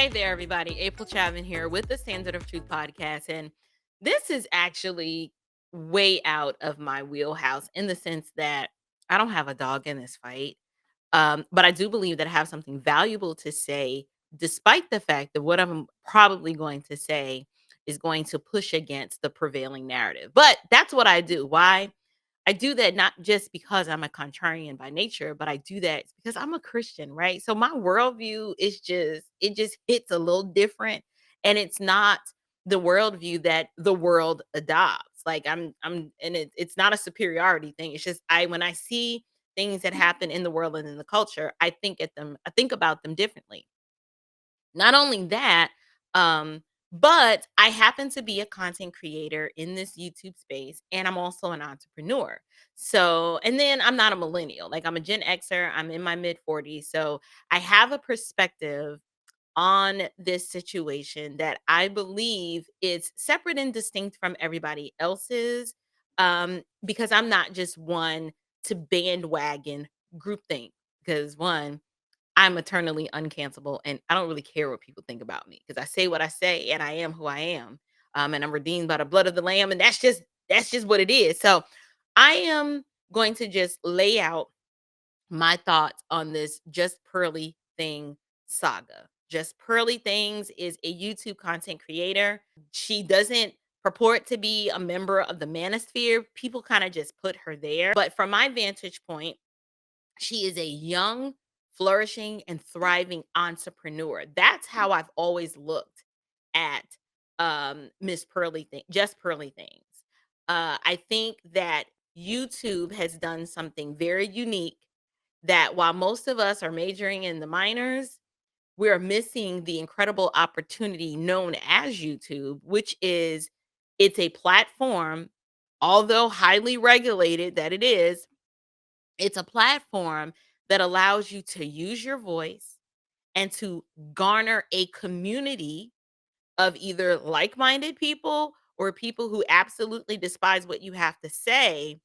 Hey there, everybody. April Chapman here with the Standard of Truth podcast. And this is actually way out of my wheelhouse in the sense that I don't have a dog in this fight. But I do believe that I have something valuable to say, despite the fact that what I'm probably going to say is going to push against the prevailing narrative. But that's what I do. Why? I do that not just because I'm a contrarian by nature, but I do that because I'm a Christian, right? So my worldview is it just hits a little different. And it's not the worldview that the world adopts. Like and it's not a superiority thing. It's just when I see things that happen in the world and in the culture, I think about them differently. Not only that, but I happen to be a content creator in this YouTube space, and I'm also an entrepreneur. So, and then I'm not a millennial, like I'm a Gen Xer, I'm in my mid 40s. So I have a perspective on this situation that I believe is separate and distinct from everybody else's, because I'm not just one to bandwagon groupthink. Because one, I'm eternally uncancelable, and I don't really care what people think about me because I say what I say, and I am who I am, and I'm redeemed by the blood of the Lamb, and that's just what it is. So, I am going to just lay out my thoughts on this Just Pearly Thing saga. Just Pearly Things is a YouTube content creator. She doesn't purport to be a member of the manosphere. People kind of just put her there. But from my vantage point, she is a young, flourishing, and thriving entrepreneur. That's how I've always looked at Miss Pearly Thing, Just Pearly Things. I think that YouTube has done something very unique that while most of us are majoring in the minors, we're missing the incredible opportunity known as YouTube, which is it's a platform, although highly regulated that it is, it's a platform that allows you to use your voice and to garner a community of either like-minded people or people who absolutely despise what you have to say,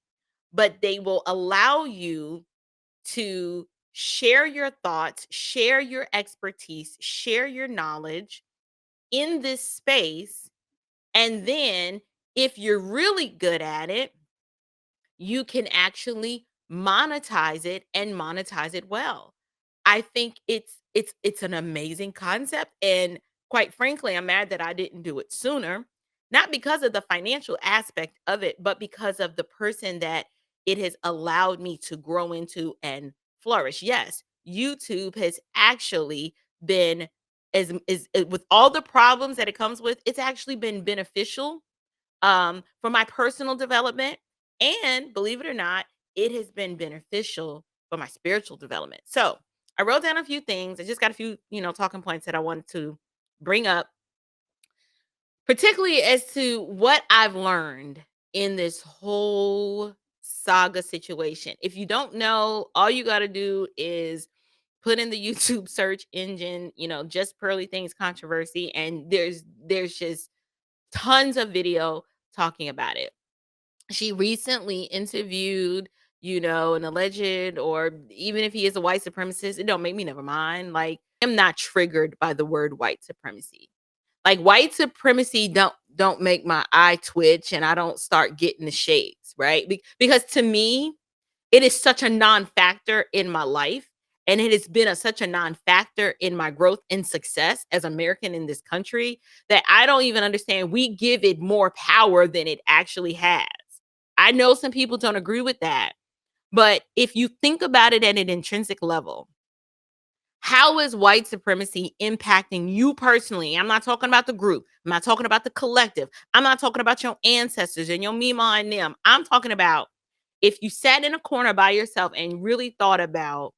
but they will allow you to share your thoughts, share your expertise, share your knowledge in this space. And then if you're really good at it, you can actually monetize it and monetize it well. I think it's an amazing concept, and quite frankly, I'm mad that I didn't do it sooner, not because of the financial aspect of it, but because of the person that it has allowed me to grow into and flourish. Yes, YouTube has actually been with all the problems that it comes with, it's actually been beneficial for my personal development. And believe it or not, it has been beneficial for my spiritual development. So I wrote down a few things. I just got a few, talking points that I wanted to bring up, particularly as to what I've learned in this whole saga situation. If you don't know, all you got to do is put in the YouTube search engine, just Pearly Things controversy, and there's just tons of video talking about it. She recently interviewed, an alleged, or even if he is a white supremacist, it don't make me never mind. Like, I'm not triggered by the word white supremacy. Like white supremacy don't make my eye twitch and I don't start getting the shades, right? Because to me, it is such a non-factor in my life, and it has been such a non-factor in my growth and success as American in this country that I don't even understand. We give it more power than it actually has. I know some people don't agree with that, but if you think about it at an intrinsic level, how is white supremacy impacting you personally? I'm not talking about the group. I'm not talking about the collective. I'm not talking about your ancestors and your Mima and them. I'm talking about if you sat in a corner by yourself and really thought about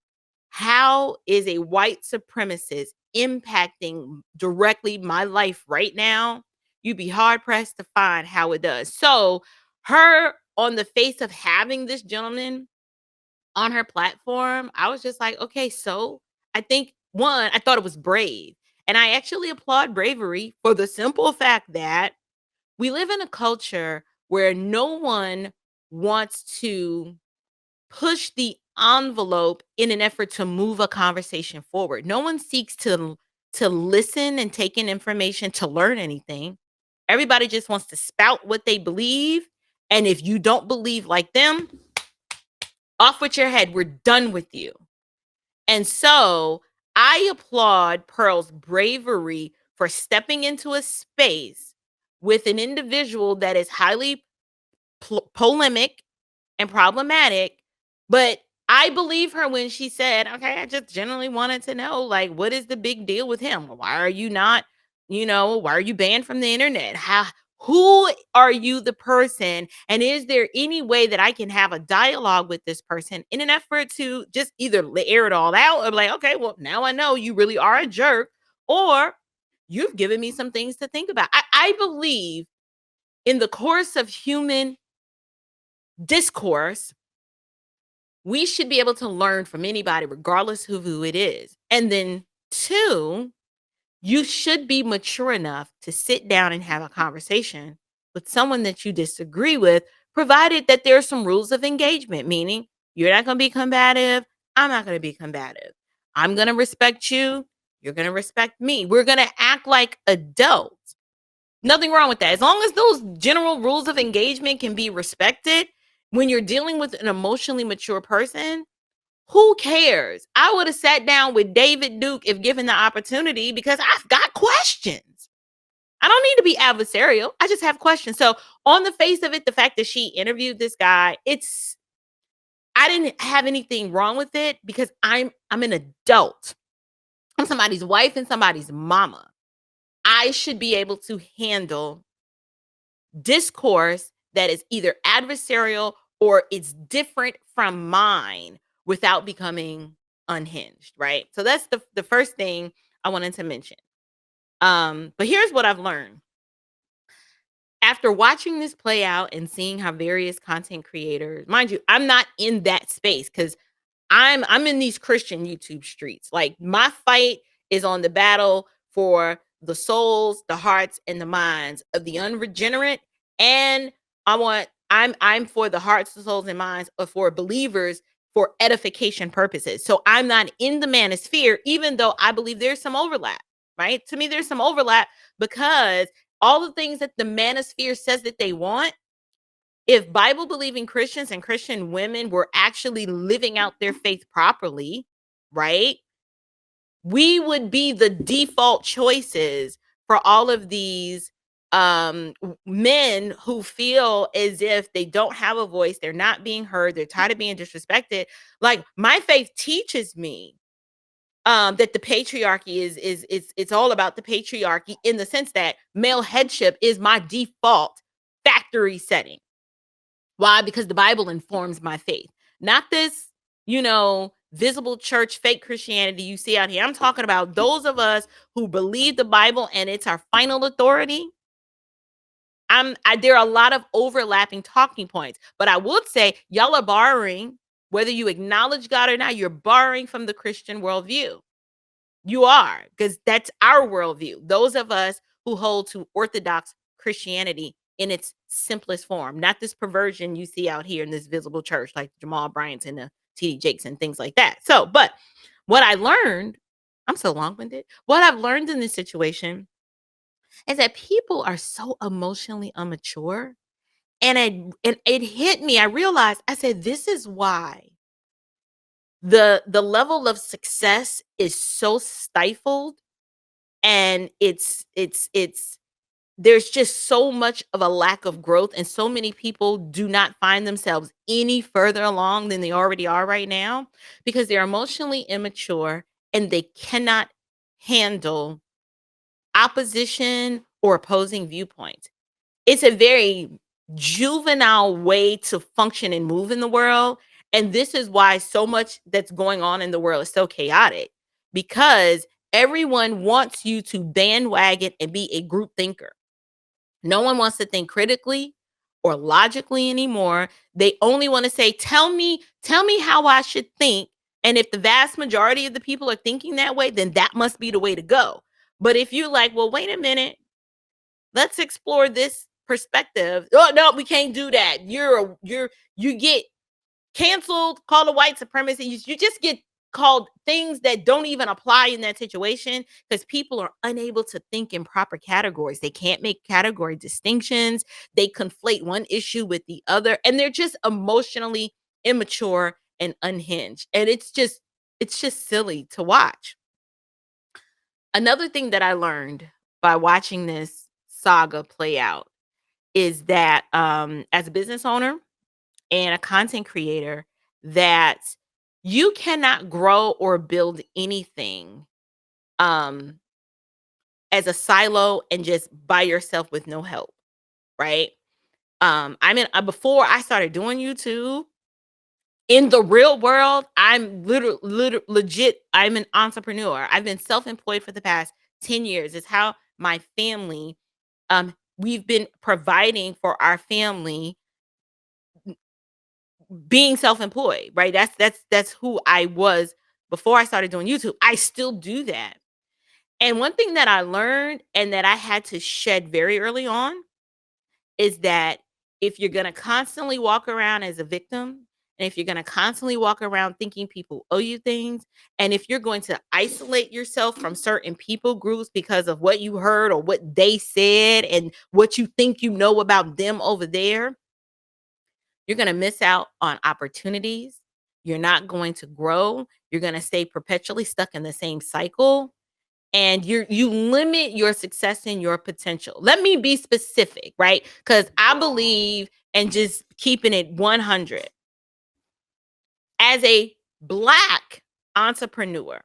how is a white supremacist impacting directly my life right now, you'd be hard pressed to find how it does. So, her on the face of having this gentleman on her platform, I was just like, okay, so I think one, I thought it was brave. And I actually applaud bravery for the simple fact that we live in a culture where no one wants to push the envelope in an effort to move a conversation forward. No one seeks to listen and take in information to learn anything. Everybody just wants to spout what they believe. And if you don't believe like them, off with your head. We're done with you. And so I applaud Pearl's bravery for stepping into a space with an individual that is highly polemic and problematic. But I believe her when she said, okay, I just generally wanted to know, like, what is the big deal with him? Why are you not, why are you banned from the internet? Who are you, the person? And is there any way that I can have a dialogue with this person in an effort to just either air it all out or like, okay, well, now I know you really are a jerk, or you've given me some things to think about. I believe in the course of human discourse, we should be able to learn from anybody, regardless of who it is. And then, two, you should be mature enough to sit down and have a conversation with someone that you disagree with, provided that there are some rules of engagement, meaning you're not going to be combative. I'm not going to be combative. I'm going to respect you. You're going to respect me. We're going to act like adults. Nothing wrong with that. As long as those general rules of engagement can be respected, when you're dealing with an emotionally mature person, who cares? I would have sat down with David Duke if given the opportunity because I've got questions. I don't need to be adversarial. I just have questions. So, on the face of it, the fact that she interviewed this guy, I didn't have anything wrong with it because I'm an adult. I'm somebody's wife and somebody's mama. I should be able to handle discourse that is either adversarial or it's different from mine without becoming unhinged, right? So that's the first thing I wanted to mention. But here's what I've learned. After watching this play out and seeing how various content creators, mind you, I'm not in that space because I'm in these Christian YouTube streets. Like my fight is on the battle for the souls, the hearts, and the minds of the unregenerate. And I'm for the hearts, the souls, and minds of for believers for edification purposes. So I'm not in the manosphere, even though I believe there's some overlap, right? To me, there's some overlap because all the things that the manosphere says that they want, if Bible believing Christians and Christian women were actually living out their faith properly, right? We would be the default choices for all of these men who feel as if they don't have a voice, they're not being heard, they're tired of being disrespected. Like my faith teaches me that the patriarchy is it's all about the patriarchy in the sense that male headship is my default factory setting. Why? Because the Bible informs my faith, not this, visible church, fake Christianity you see out here. I'm talking about those of us who believe the Bible and it's our final authority. There are a lot of overlapping talking points, but I would say y'all are borrowing, whether you acknowledge God or not, you're borrowing from the Christian worldview. You are, because that's our worldview. Those of us who hold to Orthodox Christianity in its simplest form, not this perversion you see out here in this visible church, like Jamal Bryant's and the T.D. Jakes and things like that. So, but what I learned, I'm so long-winded. What I've learned in this situation is that people are so emotionally immature. And it hit me. I realized, I said, this is why the level of success is so stifled, and it's there's just so much of a lack of growth, and so many people do not find themselves any further along than they already are right now because they're emotionally immature and they cannot handle opposition or opposing viewpoints. It's a very juvenile way to function and move in the world. And this is why so much that's going on in the world is so chaotic, because everyone wants you to bandwagon and be a group thinker. No one wants to think critically or logically anymore. They only want to say, tell me how I should think. And if the vast majority of the people are thinking that way, then that must be the way to go. But if you're like, well, wait a minute, let's explore this perspective. Oh no, we can't do that. You get canceled, called a white supremacy. You just get called things that don't even apply in that situation because people are unable to think in proper categories. They can't make category distinctions. They conflate one issue with the other, and they're just emotionally immature and unhinged. And it's just silly to watch. Another thing that I learned by watching this saga play out is that as a business owner and a content creator, that you cannot grow or build anything um as a silo and just by yourself with no help, right? I mean, before I started doing YouTube in the real world, I'm legit. I'm an entrepreneur. I've been self-employed for the past 10 years. It's how my family, we've been providing for our family being self-employed, right? That's who I was before I started doing YouTube. I still do that. And one thing that I learned and that I had to shed very early on is that if you're going to constantly walk around as a victim, and if you're going to constantly walk around thinking people owe you things, and if you're going to isolate yourself from certain people groups because of what you heard or what they said and what you think you know about them over there, you're going to miss out on opportunities. You're not going to grow. You're going to stay perpetually stuck in the same cycle, and you limit your success and your potential. Let me be specific, right? Cuz I believe in just keeping it 100. As a black entrepreneur,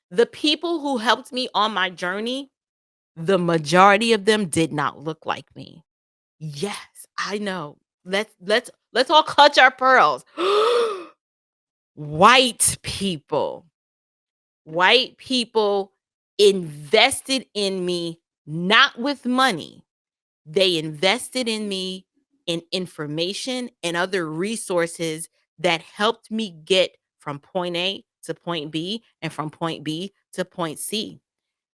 the people who helped me on my journey, the majority of them did not look like me. Yes, I know. Let's all clutch our pearls. White people. White people invested in me not with money. They invested in me in information and other resources that helped me get from point A to point B and from point B to point C.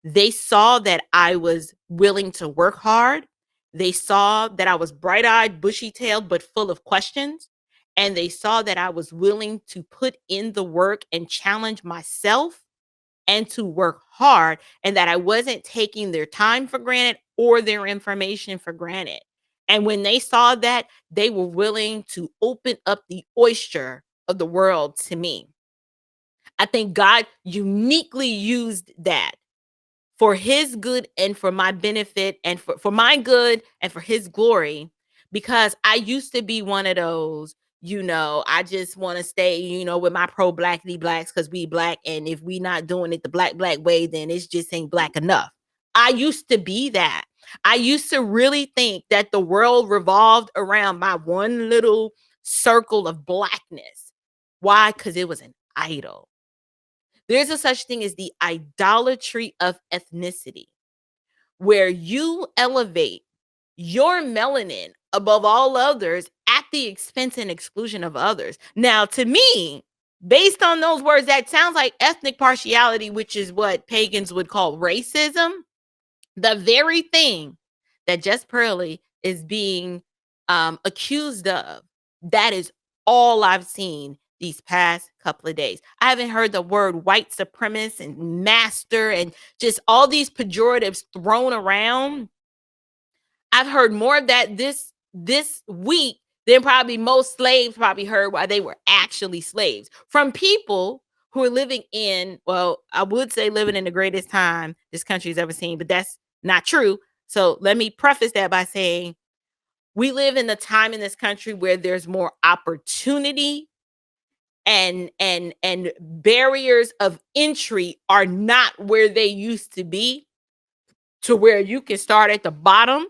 They saw that I was willing to work hard. They saw that I was bright eyed, bushy tailed, but full of questions. And they saw that I was willing to put in the work and challenge myself and to work hard, and that I wasn't taking their time for granted or their information for granted. And when they saw that, they were willing to open up the oyster of the world to me. I think God uniquely used that for his good and for my benefit and for my good and for his glory, because I used to be one of those, I just want to stay, with my pro blackity blacks because we black. And if we not doing it the black way, then it's just ain't black enough. I used to be that. I used to really think that the world revolved around my one little circle of blackness. Why? Because it was an idol. There's a such thing as the idolatry of ethnicity, where you elevate your melanin above all others at the expense and exclusion of others. Now, to me, based on those words, that sounds like ethnic partiality, which is what pagans would call racism. The very thing that Just Pearly is being accused of, that is all I've seen these past couple of days. I haven't heard the word white supremacist and master and just all these pejoratives thrown around. I've heard more of that this week than probably most slaves probably heard while they were actually slaves from people who are living in, well, I would say living in the greatest time this country's ever seen, but that's not true. So let me preface that by saying we live in the time in this country where there's more opportunity, and barriers of entry are not where they used to be, to where you can start at the bottom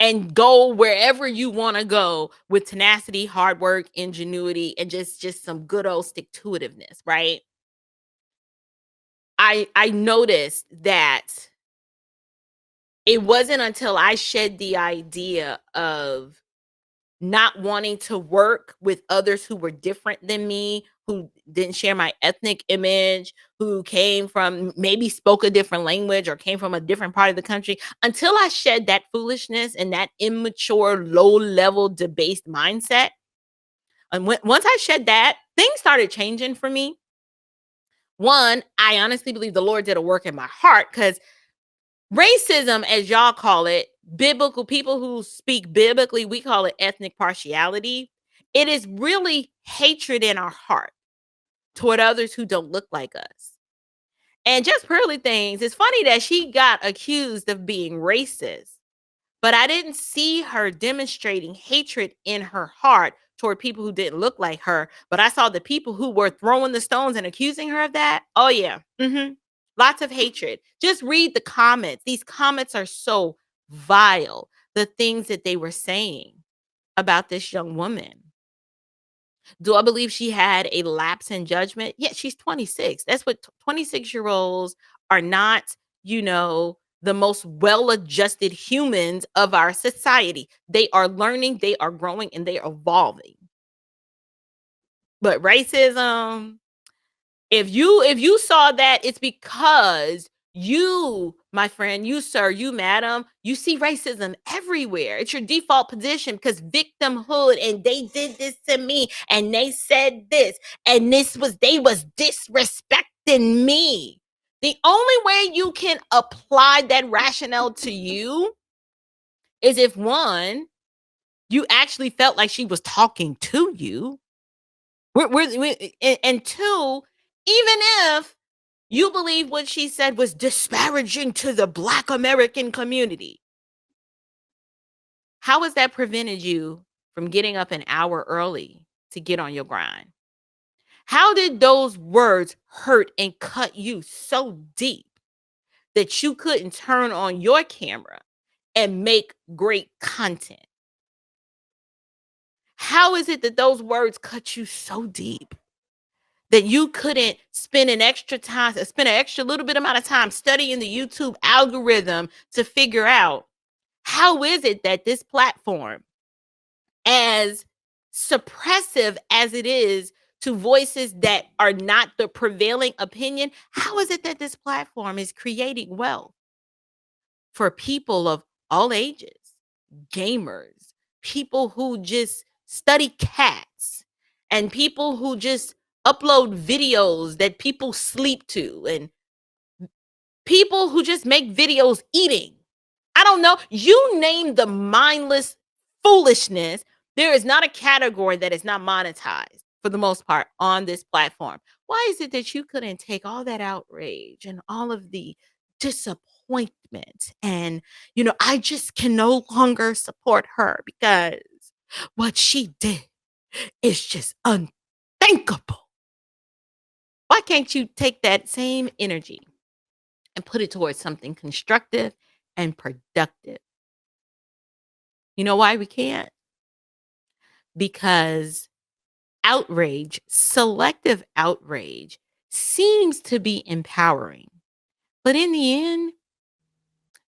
and go wherever you want to go with tenacity, hard work, ingenuity, and just some good old stick to itiveness, right? I noticed that it wasn't until I shed the idea of not wanting to work with others who were different than me, who didn't share my ethnic image, who came from, maybe spoke a different language or came from a different part of the country, until I shed that foolishness and that immature, low level, debased mindset. And once I shed that, things started changing for me. One, I honestly believe the Lord did a work in my heart because racism, as y'all call it, biblical people who speak biblically, we call it ethnic partiality. It is really hatred in our heart toward others who don't look like us. And Just Pearly Things, it's funny that she got accused of being racist, but I didn't see her demonstrating hatred in her heart toward people who didn't look like her. But I saw the people who were throwing the stones and accusing her of that. Oh, yeah. Lots of hatred. Just read the comments. These comments are so vile, the things that they were saying about this young woman. Do I believe she had a lapse in judgment? Yeah, she's 26. That's what 26-year-olds are not, the most well-adjusted humans of our society. They are learning, they are growing, and they are evolving. But racism, if you saw that, it's because you, my friend, you sir, you madam, you see racism everywhere. It's your default position because victimhood and they did this to me and they said this and they was disrespecting me. The only way you can apply that rationale to you is if one, you actually felt like she was talking to you. And two, even if you believe what she said was disparaging to the Black American community, how has that prevented you from getting up an hour early to get on your grind? How did those words hurt and cut you so deep that you couldn't turn on your camera and make great content? How is it that those words cut you so deep that you couldn't spend an extra little bit amount of time studying the YouTube algorithm to figure out how is it that this platform, as suppressive as it is to voices that are not the prevailing opinion, how is it that this platform is creating wealth for people of all ages, gamers, people who just study cats, and people who just upload videos that people sleep to, and people who just make videos eating? I don't know. You name the mindless foolishness. There is not a category that is not monetized for the most part on this platform. Why is it that you couldn't take all that outrage and all of the disappointment and, I just can no longer support her because what she did is just unthinkable? Why can't you take that same energy and put it towards something constructive and productive? You know why we can't? Because outrage, selective outrage, seems to be empowering. But in the end,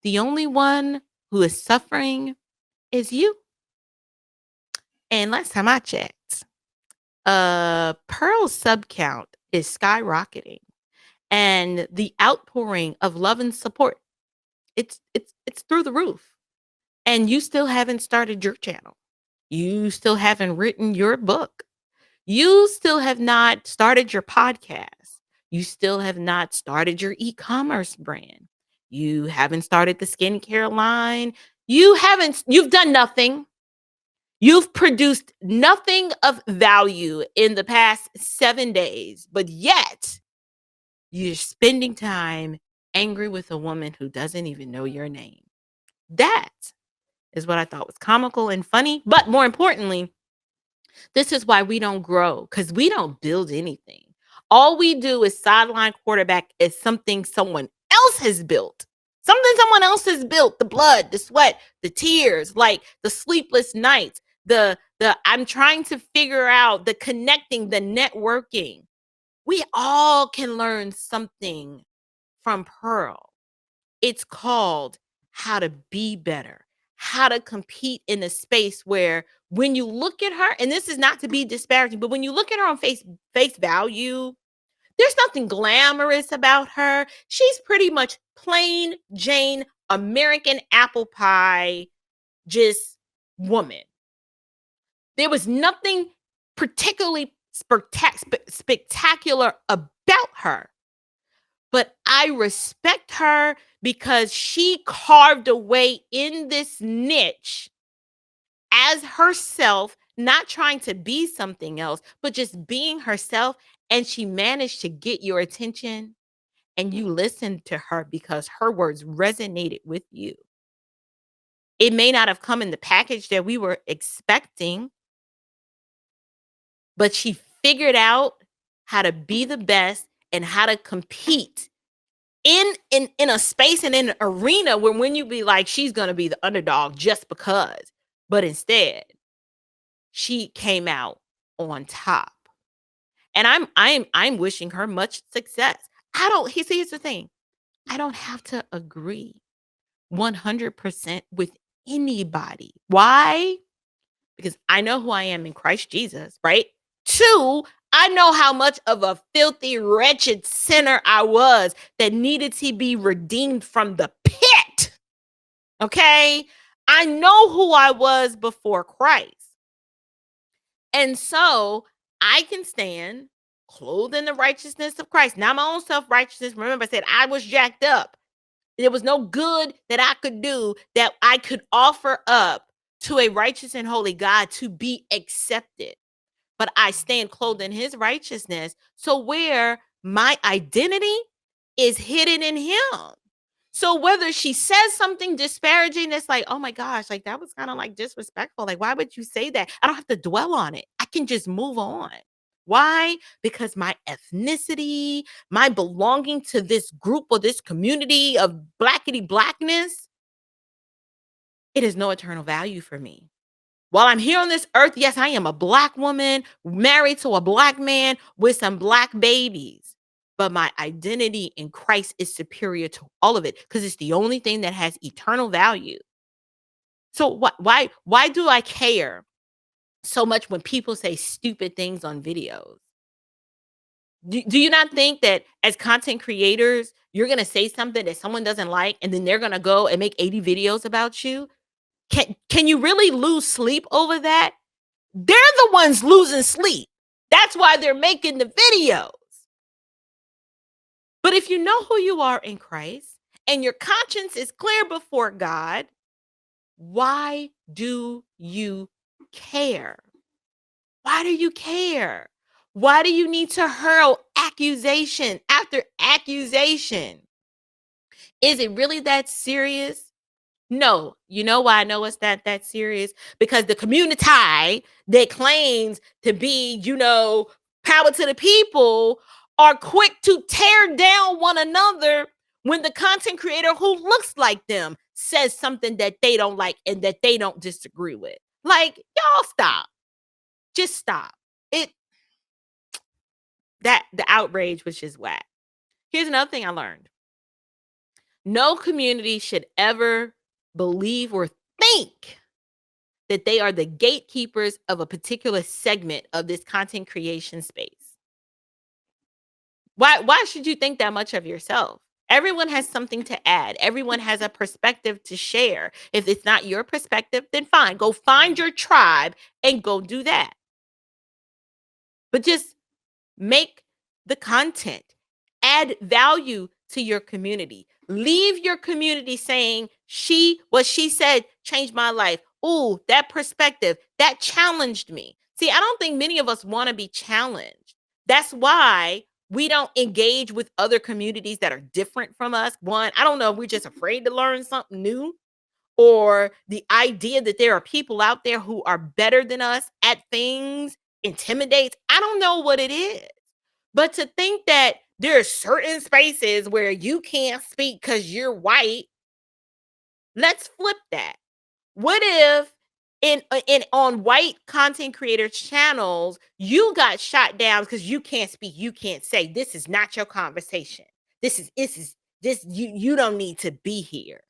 the only one who is suffering is you. And last time I checked, Pearl's sub count is skyrocketing. And the outpouring of love and support, it's through the roof. And you still haven't started your channel. You still haven't written your book. You still have not started your podcast. You still have not started your e-commerce brand. You haven't started the skincare line. You've done nothing. You've produced nothing of value in the past 7 days, but yet you're spending time angry with a woman who doesn't even know your name. That is what I thought was comical and funny, but more importantly, this is why we don't grow, because we don't build anything. All we do is sideline quarterback is something someone else has built. Something someone else has built. The blood, the sweat, the tears, like the sleepless nights, the I'm trying to figure out, the connecting, the networking. We all can learn something from Pearl. It's called how to be better, how to compete in a space where when you look at her, and this is not to be disparaging, but when you look at her on face value, there's nothing glamorous about her. She's pretty much plain Jane American apple pie, just woman. There was nothing particularly spectacular about her. But I respect her because she carved a way in this niche as herself, not trying to be something else, but just being herself. And she managed to get your attention and you listened to her because her words resonated with you. It may not have come in the package that we were expecting, but she figured out how to be the best and how to compete in a space and in an arena where when you be like, she's gonna be the underdog just because. But instead, she came out on top. And I'm wishing her much success. I don't here's the thing. I don't have to agree 100% with anybody. Why? Because I know who I am in Christ Jesus, right? Two, I know how much of a filthy, wretched sinner I was that needed to be redeemed from the pit. Okay? I know who I was before Christ. And so I can stand clothed in the righteousness of Christ, not my own self righteousness. Remember, I said I was jacked up. There was no good that I could do that I could offer up to a righteous and holy God to be accepted. But I stand clothed in his righteousness. So where my identity is hidden in him. So whether she says something disparaging, it's like, oh my gosh, like that was kind of like disrespectful. Like, why would you say that? I don't have to dwell on it. I can just move on. Why? Because my ethnicity, my belonging to this group or this community of blackity blackness, it is no eternal value for me. While I'm here on this earth, yes, I am a black woman married to a black man with some black babies. But my identity in Christ is superior to all of it because it's the only thing that has eternal value. So why do I care so much when people say stupid things on videos? Do you not think that as content creators, you're going to say something that someone doesn't like and then they're going to go and make 80 videos about you? Can you really lose sleep over that? They're the ones losing sleep. That's why they're making the videos. But if you know who you are in Christ and your conscience is clear before God, why do you care? Why do you care? Why do you need to hurl accusation after accusation? Is it really that serious? No. You know why I know it's that serious? Because the community that claims to be, power to the people are quick to tear down one another when the content creator who looks like them says something that they don't like and that they don't disagree with. Like, y'all stop. Just stop. It that the outrage was just whack. Here's another thing I learned. No community should ever believe or think that they are the gatekeepers of a particular segment of this content creation space. Why should you think that much of yourself? Everyone has something to add. Everyone has a perspective to share. If it's not your perspective, then fine. Go find your tribe and go do that. But just make the content, add value to your community. Leave your community saying, what she said changed my life. Ooh, that perspective, that challenged me. See, I don't think many of us want to be challenged. That's why we don't engage with other communities that are different from us. One, I don't know if we're just afraid to learn something new or the idea that there are people out there who are better than us at things intimidates. I don't know what it is. But to think that there are certain spaces where you can't speak because you're white, let's flip that. What if in on white content creator channels, you got shot down because you can't speak, you can't say this is not your conversation. This you don't need to be here.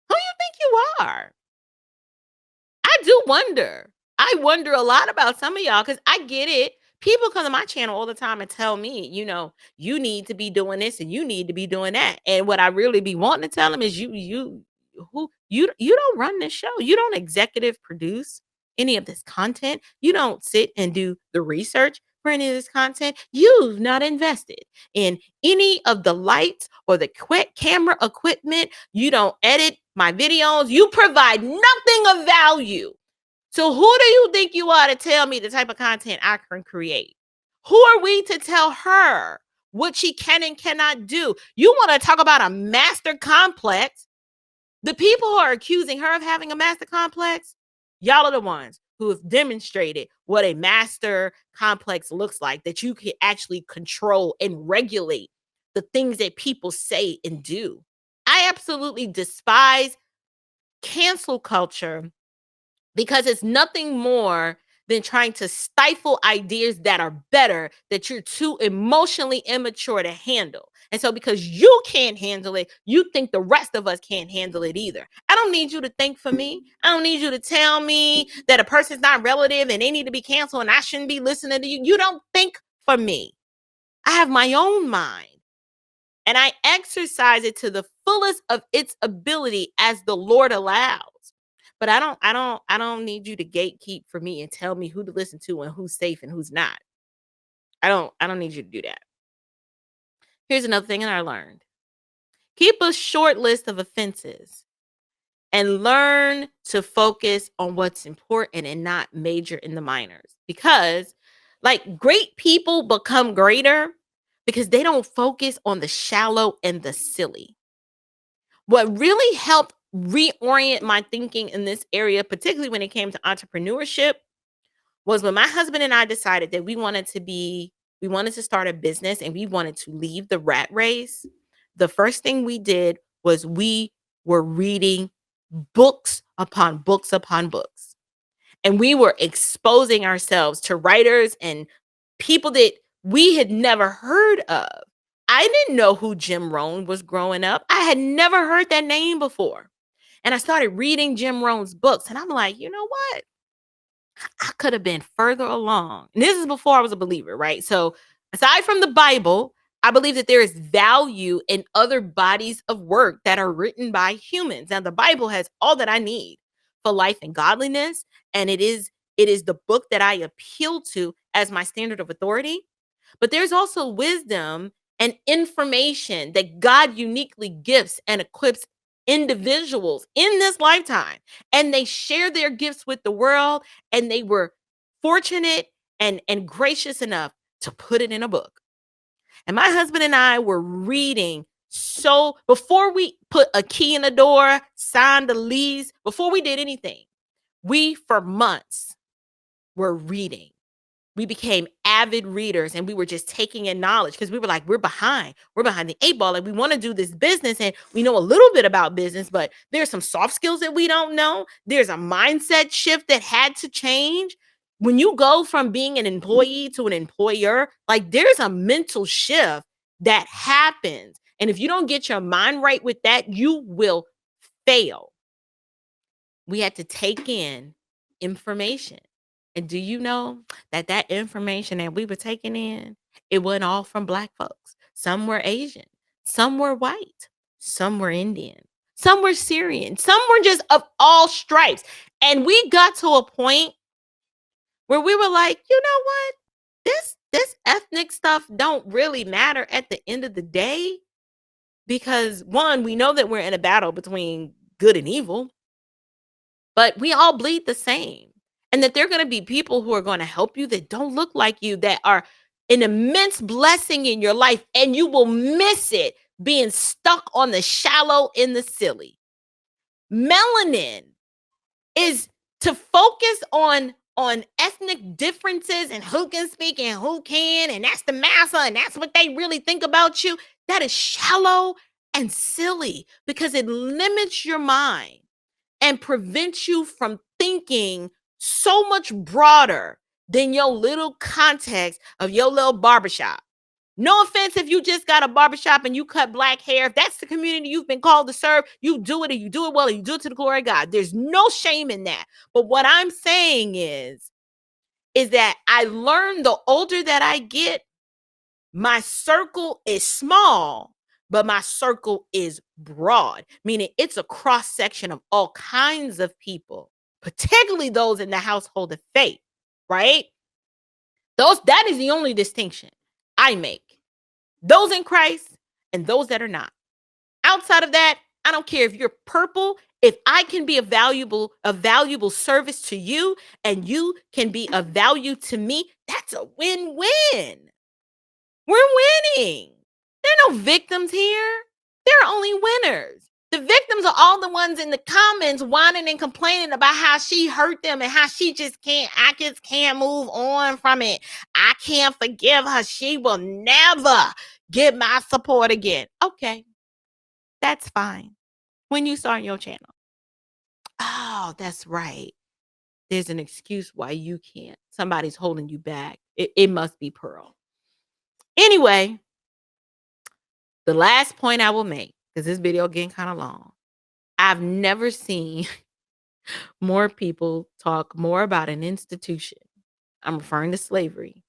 Who you think you are? I do wonder. I wonder a lot about some of y'all because I get it. People come to my channel all the time and tell me, you need to be doing this and you need to be doing that. And what I really be wanting to tell them is you don't run this show. You don't executive produce. any of this content. You don't sit and do the research for any of this content. You've not invested in any of the lights or the camera equipment. You don't edit my videos. You provide nothing of value. So who do you think you are to tell me the type of content I can create? Who are we to tell her what she can and cannot do? You want to talk about a master complex? The people who are accusing her of having a master complex, y'all are the ones who have demonstrated what a master complex looks like, that you can actually control and regulate the things that people say and do. I absolutely despise cancel culture because it's nothing more than trying to stifle ideas that are better, that you're too emotionally immature to handle. And so because you can't handle it, you think the rest of us can't handle it either. I don't need you to think for me. I don't need you to tell me that a person's not relative and they need to be canceled and I shouldn't be listening to you. You don't think for me. I have my own mind. And I exercise it to the fullest of its ability as the Lord allows. But I don't need you to gatekeep for me and tell me who to listen to and who's safe and who's not. I don't need you to do that. Here's another thing that I learned. Keep a short list of offenses and learn to focus on what's important and not major in the minors. Because like great people become greater because they don't focus on the shallow and the silly. What really helped reorient my thinking in this area, particularly when it came to entrepreneurship, was when my husband and I decided that we wanted to start a business and we wanted to leave the rat race. The first thing we did was we were reading books upon books upon books. And we were exposing ourselves to writers and people that we had never heard of. I didn't know who Jim Rohn was growing up. I had never heard that name before. And I started reading Jim Rohn's books. And I'm like, you know what? I could have been further along. And this is before I was a believer, right? So, aside from the Bible, I believe that there is value in other bodies of work that are written by humans. Now, the Bible has all that I need for life and godliness, and it is the book that I appeal to as my standard of authority. But there's also wisdom and information that God uniquely gifts and equips individuals in this lifetime. And they share their gifts with the world, and they were fortunate and gracious enough to put it in a book. And my husband and I were reading. So before we put a key in the door, signed the lease, before we did anything, we for months were reading. We became avid readers and we were just taking in knowledge because we were like, we're behind. We're behind the eight ball. Like, we want to do this business and we know a little bit about business, but there's some soft skills that we don't know. There's a mindset shift that had to change. When you go from being an employee to an employer, like, there's a mental shift that happens. And if you don't get your mind right with that, you will fail. We had to take in information. And do you know that that information that we were taking in, it wasn't all from Black folks. Some were Asian, some were white, some were Indian, some were Syrian, some were just of all stripes. And we got to a point where we were like, you know what? This ethnic stuff don't really matter at the end of the day, because one, we know that we're in a battle between good and evil, but we all bleed the same. And that there are going to be people who are going to help you that don't look like you, that are an immense blessing in your life, and you will miss it being stuck on the shallow and the silly. Melanin is to focus on ethnic differences and who can speak and who can, and that's the massa, and that's what they really think about you. That is shallow and silly because it limits your mind and prevents you from thinking so much broader than your little context of your little barbershop. No offense if you just got a barbershop and you cut black hair. If that's the community you've been called to serve, you do it, and you do it well, and you do it to the glory of God. There's no shame in that. But what I'm saying is that I learned the older that I get, my circle is small, but my circle is broad, meaning it's a cross section of all kinds of people. particularly those in the household of faith, right? That is the only distinction I make. Those in Christ and those that are not. Outside of that, I don't care if you're purple. If I can be a valuable service to you and you can be of value to me, that's a win-win. We're winning. There are no victims here. There are only winners. The victims are all the ones in the comments whining and complaining about how she hurt them and how I just can't move on from it. I can't forgive her. She will never get my support again. Okay, that's fine. When you start your channel. Oh, that's right. There's an excuse why you can't. Somebody's holding you back. It must be Pearl. Anyway, the last point I will make, because this video getting kind of long. I've never seen more people talk more about an institution. I'm referring to slavery.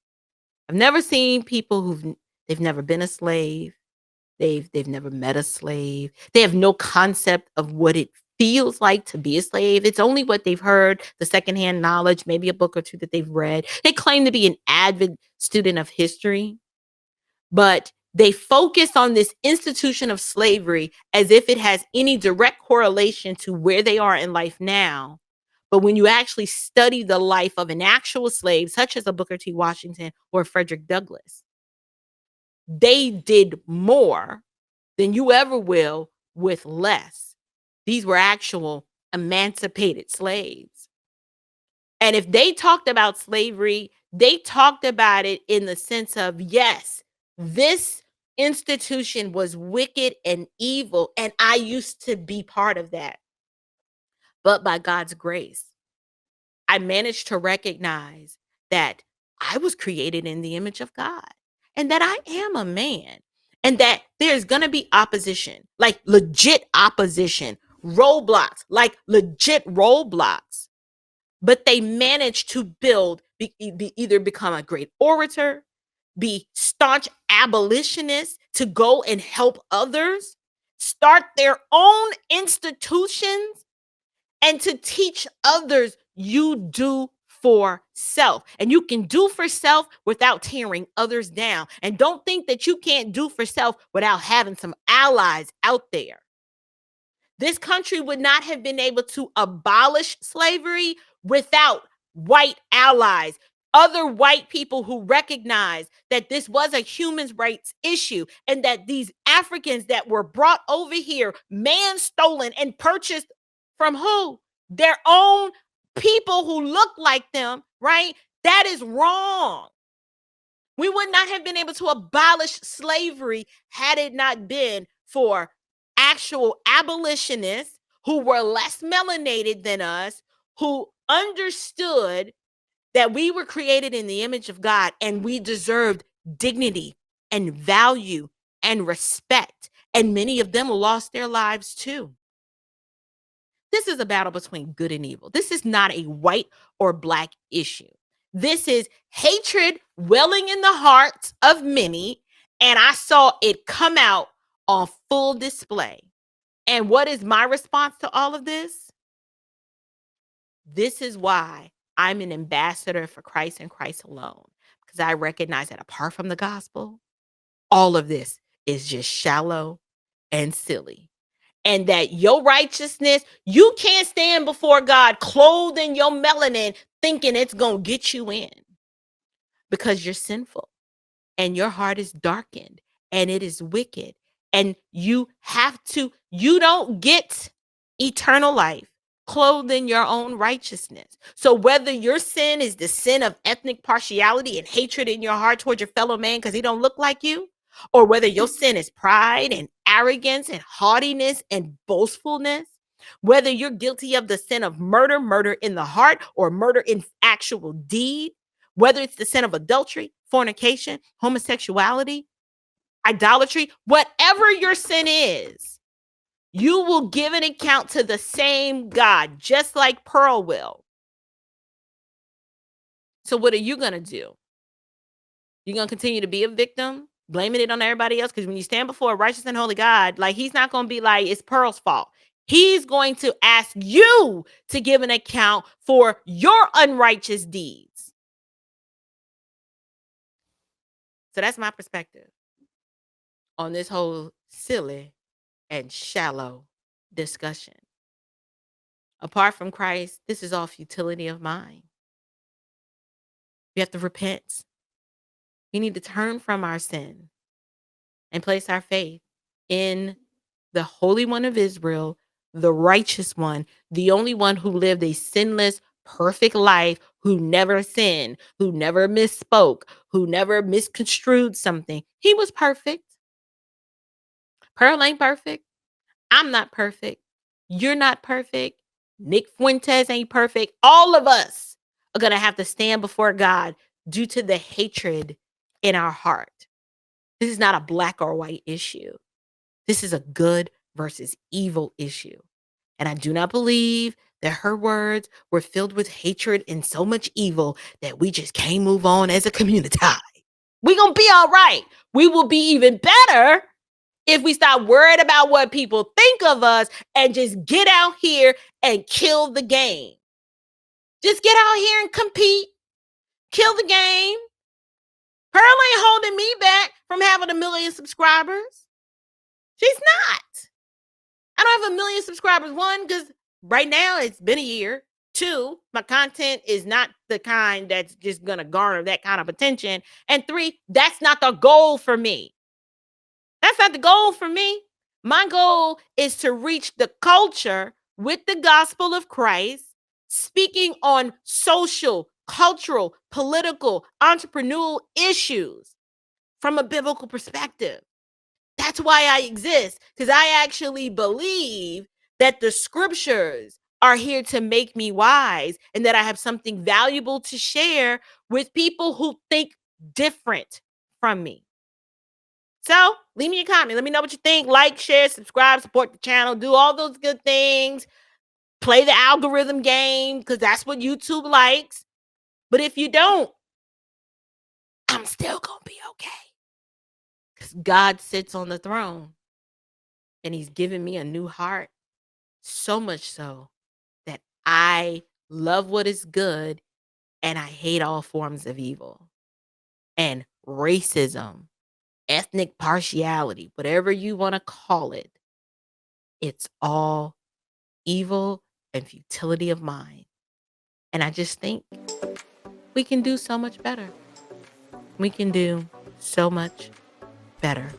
I've never seen people they've never been a slave. They've never met a slave. They have no concept of what it feels like to be a slave. It's only what they've heard, the secondhand knowledge, maybe a book or two that they've read. They claim to be an avid student of history, but they focus on this institution of slavery as if it has any direct correlation to where they are in life now. But when you actually study the life of an actual slave, such as a Booker T. Washington or Frederick Douglass, they did more than you ever will with less. These were actual emancipated slaves. And if they talked about slavery, they talked about it in the sense of, yes, this institution was wicked and evil, and I used to be part of that. But by God's grace, I managed to recognize that I was created in the image of God and that I am a man and that there's going to be opposition, like legit opposition, roadblocks, like legit roadblocks. But they managed to either become a great orator, be staunch abolitionists to go and help others, start their own institutions, and to teach others you do for self. And you can do for self without tearing others down. And don't think that you can't do for self without having some allies out there. This country would not have been able to abolish slavery without white allies, other white people who recognize that this was a human rights issue and that these Africans that were brought over here, man stolen and purchased from who? Their own people who look like them, right? That is wrong. We would not have been able to abolish slavery had it not been for actual abolitionists who were less melanated than us, who understood that we were created in the image of God and we deserved dignity and value and respect. And many of them lost their lives too. This is a battle between good and evil. This is not a white or black issue. This is hatred welling in the hearts of many, and I saw it come out on full display. And what is my response to all of this? This is why I'm an ambassador for Christ and Christ alone, because I recognize that apart from the gospel, all of this is just shallow and silly. And that your righteousness, you can't stand before God clothed in your melanin thinking it's going to get you in because you're sinful and your heart is darkened and it is wicked. And you don't get eternal life clothed in your own righteousness. So whether your sin is the sin of ethnic partiality and hatred in your heart towards your fellow man because he don't look like you, or whether your sin is pride and arrogance and haughtiness and boastfulness, whether you're guilty of the sin of murder in the heart or murder in actual deed, whether it's the sin of adultery, fornication, homosexuality, idolatry, whatever your sin is, you will give an account to the same God, just like Pearl will. So what are you going to do? You're going to continue to be a victim, blaming it on everybody else? Because when you stand before a righteous and holy God, like he's not going to be like, it's Pearl's fault. He's going to ask you to give an account for your unrighteous deeds. So that's my perspective on this whole silly and shallow discussion. Apart from Christ, this is all futility of mind. We have to repent. We need to turn from our sin and place our faith in the Holy One of Israel, the righteous one, the only one who lived a sinless, perfect life, who never sinned, who never misspoke, who never misconstrued something. He was perfect. Pearl ain't perfect. I'm not perfect. You're not perfect. Nick Fuentes ain't perfect. All of us are going to have to stand before God due to the hatred in our heart. This is not a black or white issue. This is a good versus evil issue. And I do not believe that her words were filled with hatred and so much evil that we just can't move on as a community. We're going to be all right. We will be even better if we stop worried about what people think of us and just get out here and kill the game. Just get out here and compete. Kill the game. Pearl ain't holding me back from having 1 million subscribers. She's not. I don't have 1 million subscribers. One, because right now it's been a year. Two, my content is not the kind that's just going to garner that kind of attention. And three, that's not the goal for me. That's not the goal for me. My goal is to reach the culture with the gospel of Christ, speaking on social, cultural, political, entrepreneurial issues from a biblical perspective. That's why I exist, because I actually believe that the scriptures are here to make me wise and that I have something valuable to share with people who think different from me. So leave me a comment. Let me know what you think. Like, share, subscribe, support the channel, do all those good things. Play the algorithm game because that's what YouTube likes. But if you don't, I'm still going to be okay. Because God sits on the throne and he's given me a new heart. So much so that I love what is good and I hate all forms of evil. And racism, ethnic partiality, whatever you want to call it, it's all evil and futility of mind. And I just think we can do so much better. We can do so much better.